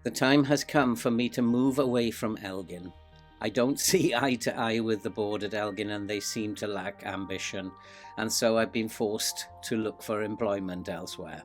The time has come for me to move away from Elgin. I don't see eye to eye with the board at Elgin, and they seem to lack ambition, and so I've been forced to look for employment elsewhere.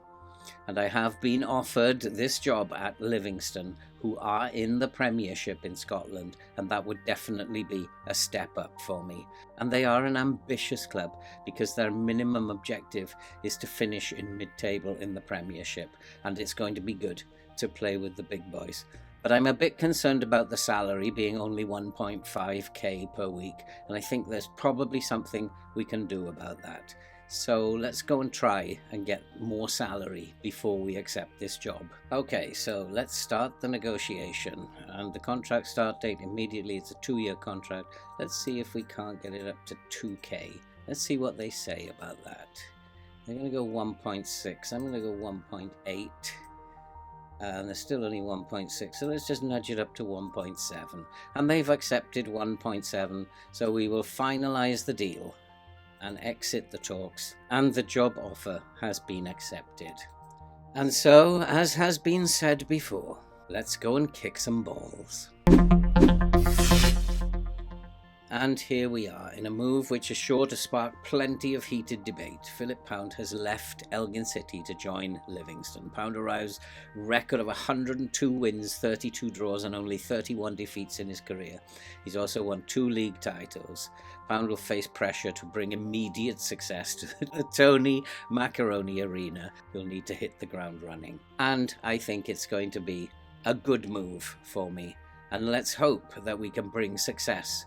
And I have been offered this job at Livingston, who are in the Premiership in Scotland, and that would definitely be a step up for me. And they are an ambitious club because their minimum objective is to finish in mid-table in the Premiership, and it's going to be good to play with the big boys. But I'm a bit concerned about the salary being only 1.5k per week, and I think there's probably something we can do about that. So let's go and try and get more salary before we accept this job. Okay, so let's start the negotiation, and the contract start date immediately. It's a 2-year contract. Let's see if we can't get it up to 2k. Let's see what they say about that. They're going to go 1.6. I'm going to go 1.8. And there's still only 1.6, so let's just nudge it up to 1.7. And they've accepted 1.7, so we will finalize the deal and exit the talks, and the job offer has been accepted. And so, as has been said before, let's go and kick some balls. And here we are, in a move which is sure to spark plenty of heated debate. Philip Pound has left Elgin City to join Livingston. Pound arrives record of 102 wins, 32 draws and only 31 defeats in his career. He's also won 2 league titles. Pound will face pressure to bring immediate success to the Tony Macaroni Arena. He'll need to hit the ground running. And I think it's going to be a good move for me. And let's hope that we can bring success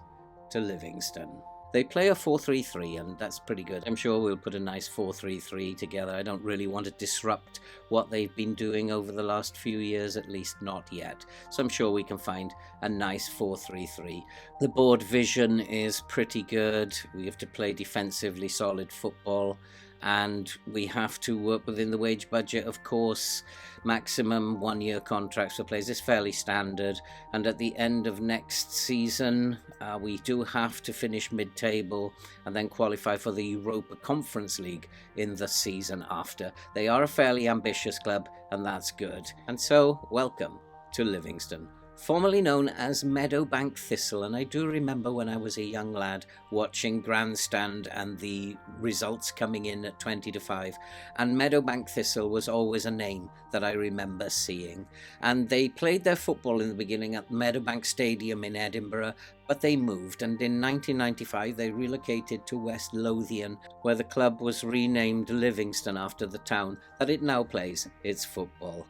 to Livingston. They play a 4-3-3, and that's pretty good. I'm sure we'll put a nice 4-3-3 together. I don't really want to disrupt what they've been doing over the last few years, at least not yet. So I'm sure we can find a nice 4-3-3. The board vision is pretty good. We have to play defensively solid football, and we have to work within the wage budget, of course. Maximum 1-year contracts for players is fairly standard, and at the end of next season we do have to finish mid-table and then qualify for the Europa Conference League in the season after. They are a fairly ambitious club, and that's good. And so, welcome to Livingston, formerly known as Meadowbank Thistle. And I do remember when I was a young lad watching Grandstand and the results coming in at 20-5, and Meadowbank Thistle was always a name that I remember seeing. And they played their football in the beginning at Meadowbank Stadium in Edinburgh, but they moved, and in 1995 they relocated to West Lothian, where the club was renamed Livingston after the town that it now plays its football.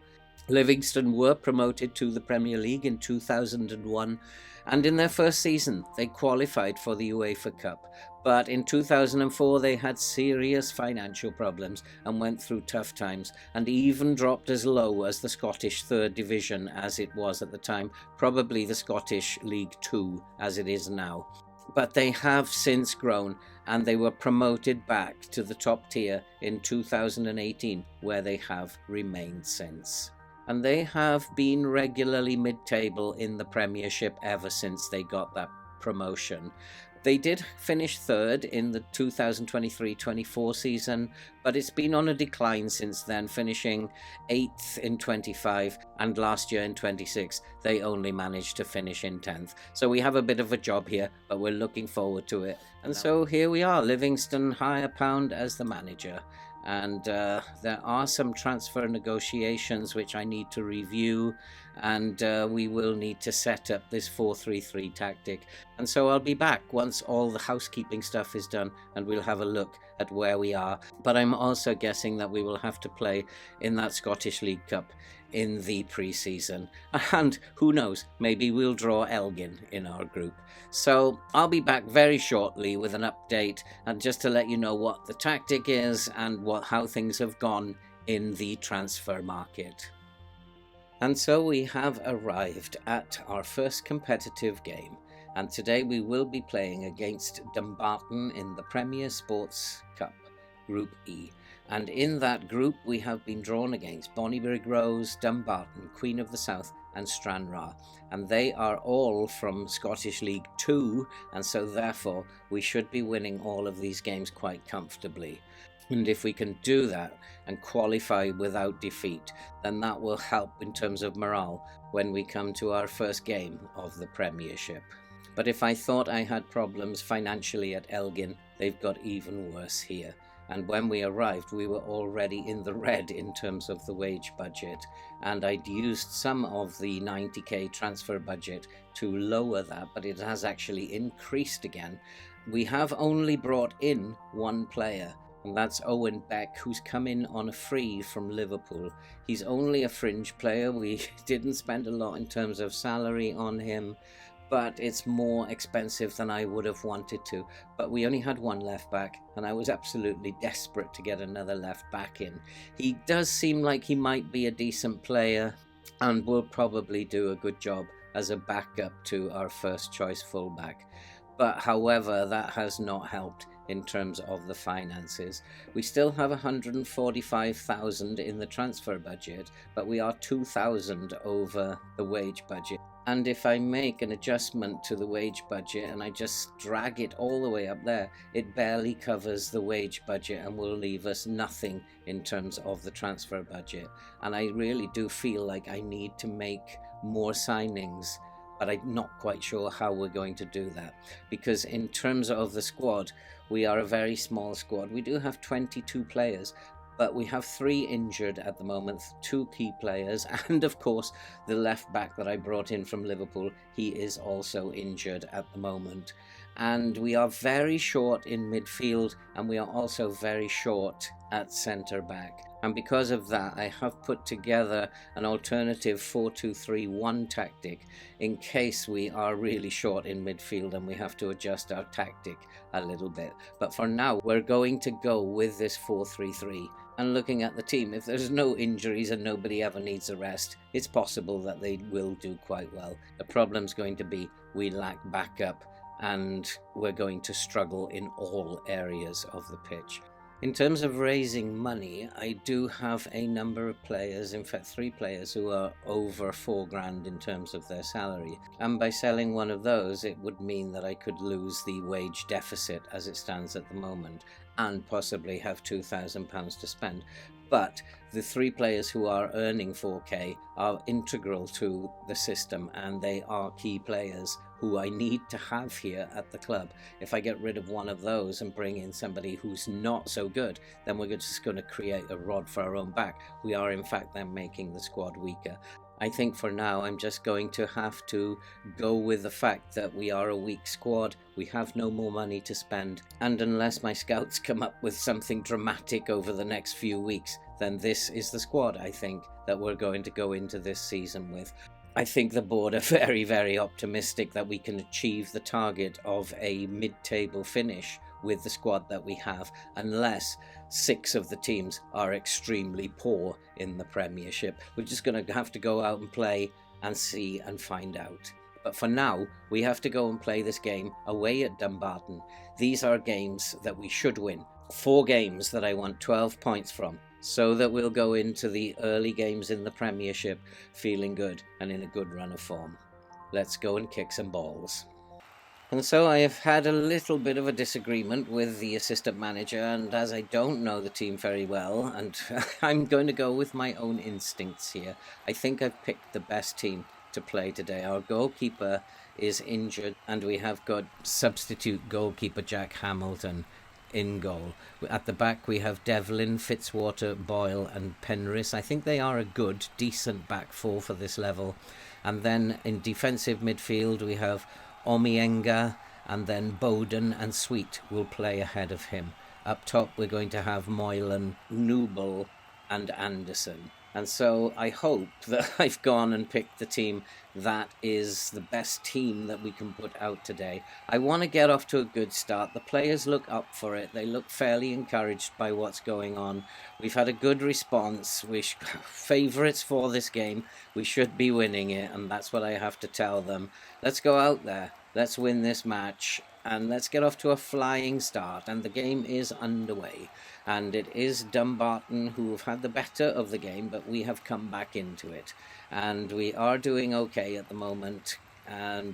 Livingston were promoted to the Premier League in 2001, and in their first season they qualified for the UEFA Cup. But in 2004 they had serious financial problems and went through tough times, and even dropped as low as the Scottish Third Division as it was at the time, probably the Scottish League 2 as it is now. But they have since grown, and they were promoted back to the top tier in 2018, where they have remained since. And they have been regularly mid-table in the Premiership ever since they got that promotion. They did finish third in the 2023-24 season, but it's been on a decline since then, finishing 8th in 25, and last year in 26 they only managed to finish in 10th. So we have a bit of a job here, but we're looking forward to it. And so here we are, Livingston hire Pound as the manager. And there are some transfer negotiations which I need to review, and we will need to set up this 4-3-3 tactic. And so I'll be back once all the housekeeping stuff is done, and we'll have a look at where we are. But I'm also guessing that we will have to play in that Scottish League Cup in the pre-season, and who knows, maybe we'll draw Elgin in our group. So I'll be back very shortly with an update, and just to let you know what the tactic is and how things have gone in the transfer market. And so we have arrived at our first competitive game, and today we will be playing against Dumbarton in the Premier Sports Cup, Group E. And in that group we have been drawn against Bonnybrig Rose, Dumbarton, Queen of the South and Stranraer, and they are all from Scottish League 2, and so therefore we should be winning all of these games quite comfortably. And if we can do that and qualify without defeat, then that will help in terms of morale when we come to our first game of the Premiership. But if I thought I had problems financially at Elgin, they've got even worse here. And when we arrived, we were already in the red in terms of the wage budget. And I'd used some of the 90k transfer budget to lower that, but it has actually increased again. We have only brought in one player, and that's Owen Beck, who's come in on a free from Liverpool. He's only a fringe player. We didn't spend a lot in terms of salary on him, but it's more expensive than I would have wanted to. But we only had one left back, and I was absolutely desperate to get another left back in. He does seem like he might be a decent player and will probably do a good job as a backup to our first choice fullback. But however, that has not helped in terms of the finances. We still have 145,000 in the transfer budget, but we are 2,000 over the wage budget. And if I make an adjustment to the wage budget and I just drag it all the way up there, it barely covers the wage budget and will leave us nothing in terms of the transfer budget. And I really do feel like I need to make more signings, but I'm not quite sure how we're going to do that, because in terms of the squad, we are a very small squad. We do have 22 players, but we have 3 injured at the moment, 2 key players, and of course the left back that I brought in from Liverpool, he is also injured at the moment. And we are very short in midfield, and we are also very short at centre back. And because of that, I have put together an alternative 4-2-3-1 tactic in case we are really short in midfield and we have to adjust our tactic a little bit. But for now, we're going to go with this 4-3-3. And looking at the team, if there's no injuries and nobody ever needs a rest, it's possible that they will do quite well. The problem's going to be we lack backup, and we're going to struggle in all areas of the pitch. In terms of raising money, I do have a number of players, in fact 3 players, who are over £4,000 in terms of their salary. And by selling one of those, it would mean that I could lose the wage deficit as it stands at the moment, and possibly have £2,000 to spend. But the 3 players who are earning 4k are integral to the system, and they are key players who I need to have here at the club. If I get rid of one of those and bring in somebody who's not so good, then we're just going to create a rod for our own back. We are in fact then making the squad weaker. I think for now I'm just going to have to go with the fact that we are a weak squad, we have no more money to spend, and unless my scouts come up with something dramatic over the next few weeks, then this is the squad I think that we're going to go into this season with. I think the board are very, very optimistic that we can achieve the target of a mid-table finish with the squad that we have, unless 6 of the teams are extremely poor in the Premiership. We're just going to have to go out and play and see and find out. But for now, we have to go and play this game away at Dumbarton. These are games that we should win. 4 games that I want 12 points from, so that we'll go into the early games in the Premiership feeling good and in a good run of form. Let's go and kick some balls. And so I have had a little bit of a disagreement with the assistant manager, and as I don't know the team very well, and I'm going to go with my own instincts here, I think I've picked the best team to play today. Our goalkeeper is injured, and we have got substitute goalkeeper Jack Hamilton in goal. At the back we have Devlin, Fitzwater, Boyle and Penrith. I think they are a good, decent back 4 for this level. And then in defensive midfield we have Omienga, and then Bowden and Sweet will play ahead of him. Up top we're going to have Moylan, Newble and Anderson. And so I hope that I've gone and picked the team that is the best team that we can put out today. I want to get off to a good start. The players look up for it. They look fairly encouraged by what's going on. We've had a good response. We're favourites for this game. We should be winning it, and that's what I have to tell them. Let's go out there. Let's win this match, and let's get off to a flying start. And the game is underway. And it is Dumbarton who have had the better of the game, but we have come back into it. And we are doing okay at the moment.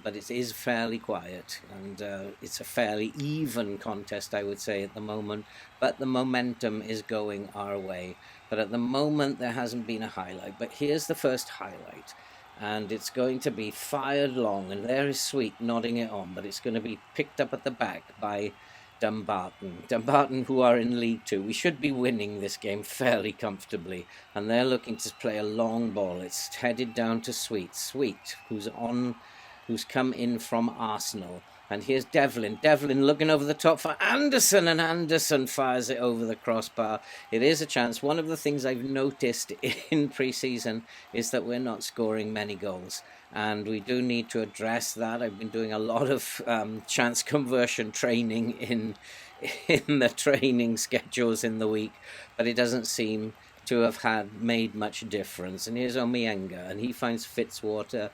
but it is fairly quiet, and it's a fairly even contest, I would say, at the moment, but the momentum is going our way. But at the moment there hasn't been a highlight, but here's the first highlight, and it's going to be fired long, and there is Sweet nodding it on, but it's going to be picked up at the back by Dumbarton, who are in League Two. We should be winning this game fairly comfortably, and they're looking to play a long ball. It's headed down to Sweet, who's come in from Arsenal. And here's Devlin looking over the top for Anderson, and Anderson fires it over the crossbar. It is a chance. One of the things I've noticed in pre-season is that we're not scoring many goals, and we do need to address that. I've been doing a lot of chance conversion training in the training schedules in the week, but it doesn't seem to have made much difference. And here's Omienga, and he finds Fitzwater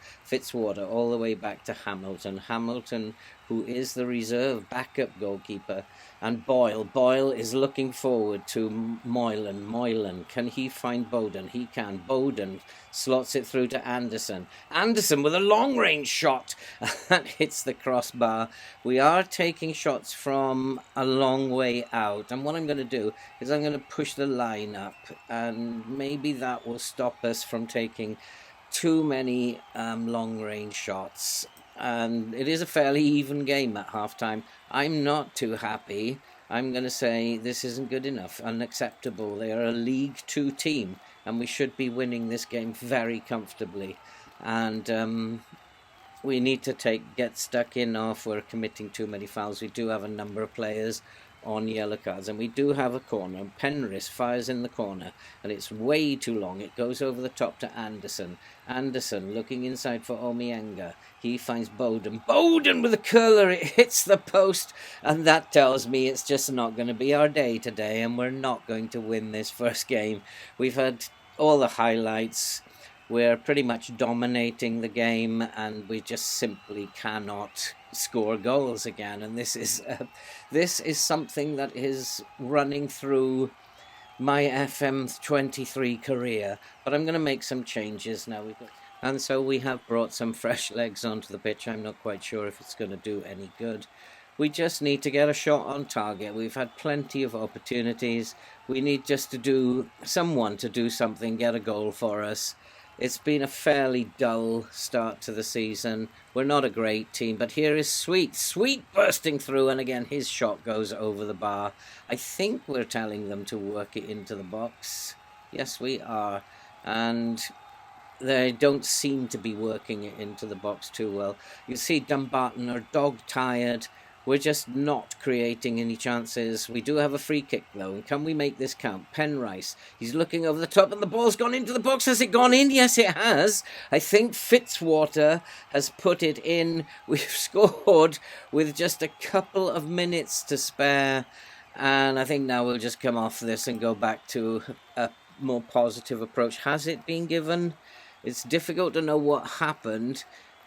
all the way back to Hamilton, who is the reserve backup goalkeeper, and Boyle is looking forward to Moylan. Can he find Bowden? He can. Bowden slots it through to Anderson with a long range shot that hits the crossbar. We are taking shots from a long way out, and what I'm going to do is I'm going to push the line up, and maybe that will stop us from taking too many long range shots. And it is a fairly even game at half-time. I'm not too happy. I'm going to say this isn't good enough, unacceptable. They are a League Two team, and we should be winning this game very comfortably. And we need to get stuck in off. We're committing too many fouls. We do have a number of players on yellow cards, and we do have a corner. Penrith fires in the corner, and it's way too long. It goes over the top to Anderson looking inside for Omienga. He finds Bowden with a curler. It hits the post, and that tells me it's just not going to be our day today, and we're not going to win this first game. We've had all the highlights. We're pretty much dominating the game, and we just simply cannot score goals again. And this is something that is running through my FM23 career. But I'm going to make some changes now. And so we have brought some fresh legs onto the pitch. I'm not quite sure if it's going to do any good. We just need to get a shot on target. We've had plenty of opportunities. We need just someone to do something, get a goal for us. It's been a fairly dull start to the season. We're not a great team, but here is Sweet bursting through, and again his shot goes over the bar. I think we're telling them to work it into the box. Yes, we are. And they don't seem to be working it into the box too well. You see Dumbarton are dog-tired. We're just not creating any chances. We do have a free kick, though. And can we make this count? Penrice. He's looking over the top, and the ball's gone into the box. Has it gone in? Yes, it has. I think Fitzwater has put it in. We've scored with just a couple of minutes to spare. And I think now we'll just come off this and go back to a more positive approach. Has it been given? It's difficult to know what happened.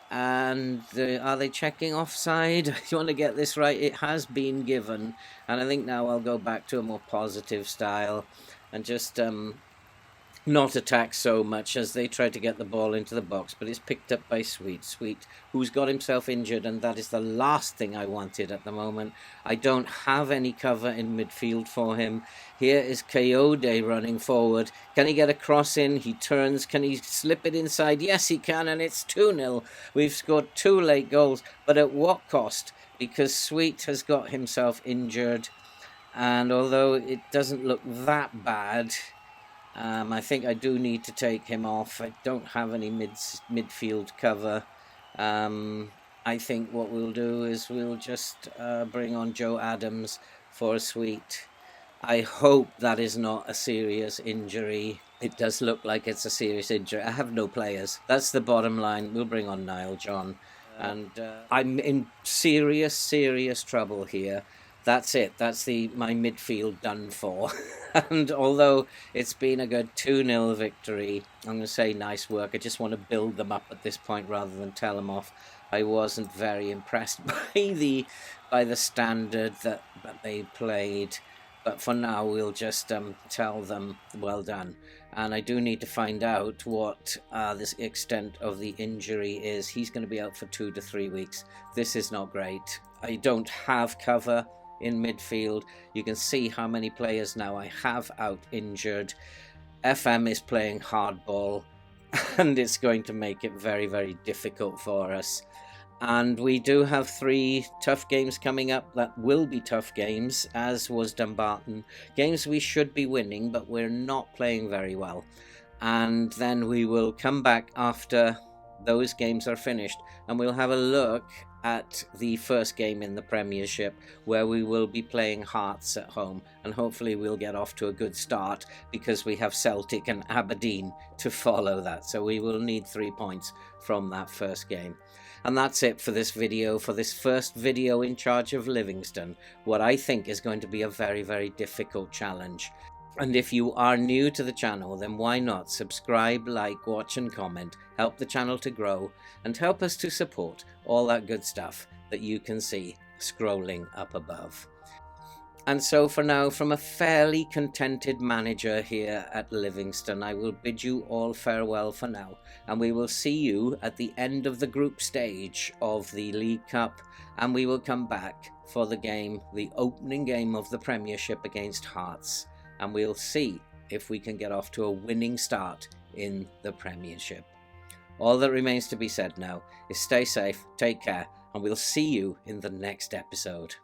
And are they checking offside? You want to get this right? It has been given, and I think now I'll go back to a more positive style and just not attack so much as they try to get the ball into the box. But it's picked up by Sweet, who's got himself injured, and that is the last thing I wanted at the moment. I don't have any cover in midfield for him. Here is Coyote running forward. Can he get a cross in? He turns. Can he slip it inside? Yes, he can, and it's 2-0. We've scored 2 late goals, but at what cost? Because Sweet has got himself injured, and although it doesn't look that bad, I think I do need to take him off. I don't have any midfield cover. I think what we'll do is we'll just bring on Joe Adams for Sweet. I hope that is not a serious injury. It does look like it's a serious injury. I have no players. That's the bottom line. We'll bring on Niall John. And I'm in serious trouble here. That's it. That's my midfield done for. And although it's been a good 2-0 victory, I'm going to say nice work. I just want to build them up at this point rather than tell them off. I wasn't very impressed by the standard that they played. But for now, we'll just tell them well done. and I do need to find out what this extent of the injury is. He's going to be out for 2 to 3 weeks. This is not great. I don't have cover in midfield. You can see how many players now I have out injured. FM is playing hardball, and it's going to make it very, very difficult for us. And we do have 3 tough games coming up that will be tough games, as was Dumbarton. Games we should be winning, but we're not playing very well. And then we will come back after those games are finished, and we'll have a look at the first game in the Premiership, where we will be playing Hearts at home, and hopefully we'll get off to a good start, because we have Celtic and Aberdeen to follow that. So we will need 3 points from that first game. And that's it for this video, for this first video in charge of Livingston, what I think is going to be a very, very difficult challenge. And if you are new to the channel, then why not subscribe, like, watch and comment, help the channel to grow, and help us to support all that good stuff that you can see scrolling up above. And so for now, from a fairly contented manager here at Livingston, I will bid you all farewell for now, and we will see you at the end of the group stage of the League Cup, and we will come back for the game, the opening game of the Premiership against Hearts, and we'll see if we can get off to a winning start in the Premiership. All that remains to be said now is stay safe, take care, and we'll see you in the next episode.